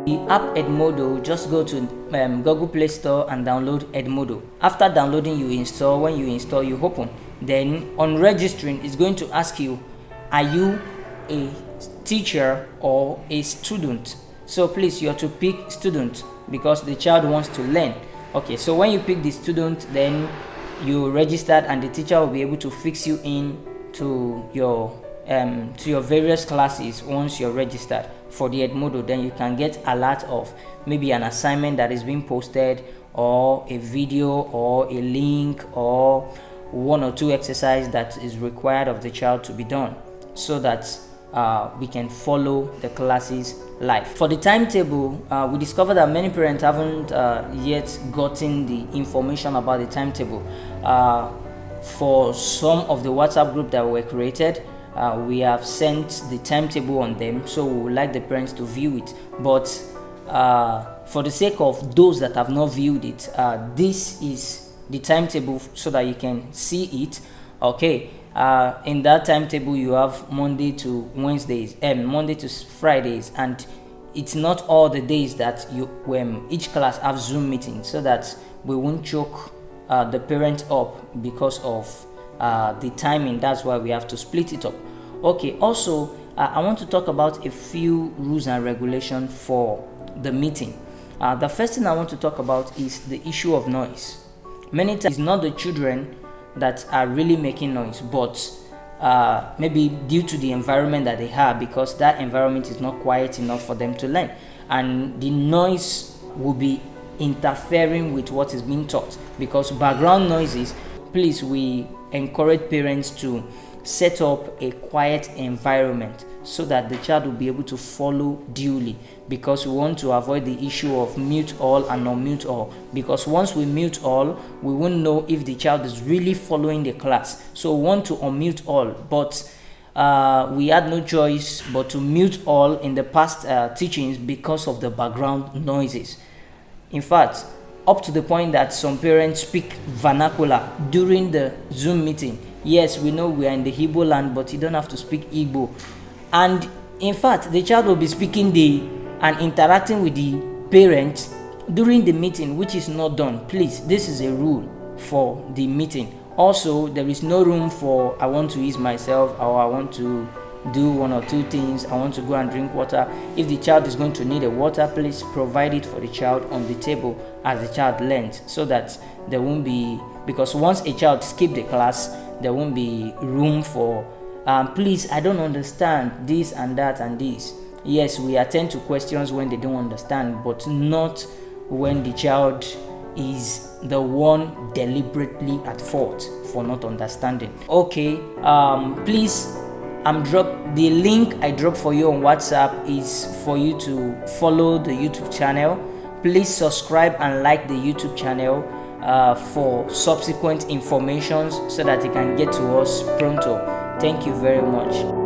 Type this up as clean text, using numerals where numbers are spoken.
The app Edmodo, just go to Google Play Store and download Edmodo. After downloading, you install. When you install, you open. Then on registering, it's going to ask you, are you a teacher or a student? So please, you have to pick student because the child wants to learn. Okay, so when you pick the student, then you registered and the teacher will be able to fix you in to your various classes. Once you're registered for the Edmodo, then you can get alert of maybe an assignment that is being posted, or a video, or a link, or one or two exercises that is required of the child to be done, so that we can follow the classes live. For the timetable, we discovered that many parents haven't yet gotten the information about the timetable. For some of the WhatsApp group that were created, we have sent the timetable on them, so we would like the parents to view it. But for the sake of those that have not viewed it, this is the timetable so that you can see it. Okay, in that timetable you have Monday to Wednesdays and Monday to Fridays, and it's not all the days that each class have Zoom meetings, so that we won't choke the parent up because of the timing. That's why we have to split it up. Okay, also I want to talk about a few rules and regulations for the meeting. The first thing I want to talk about is the issue of noise. Many times it's not the children that are really making noise, but maybe due to the environment that they have, because that environment is not quiet enough for them to learn, and the noise will be interfering with what is being taught. Because background noises, please, we encourage parents to set up a quiet environment so that the child will be able to follow duly, because we want to avoid the issue of mute all and unmute all, because once we mute all, we won't know if the child is really following the class. So we want to unmute all, but we had no choice but to mute all in the past teachings because of the background noises. In fact, up to the point that some parents speak vernacular during the Zoom meeting. Yes, we know we are in the Igbo land, but you don't have to speak Igbo. And in fact, the child will be speaking and interacting with the parents during the meeting, which is not done. Please, this is a rule for the meeting. Also, there is no room for I want to ease myself, or I want to do one or two things, I want to go and drink water. If the child is going to need a water, please provide it for the child on the table as the child learns, so that there won't be, because once a child skips the class, there won't be room for please, I don't understand this and that and this. Yes, we attend to questions when they don't understand, but not when the child is the one deliberately at fault for not understanding. Okay, please, the link I dropped for you on WhatsApp is for you to follow the YouTube channel. Please subscribe and like the YouTube channel for subsequent information, so that you can get to us pronto. Thank you very much.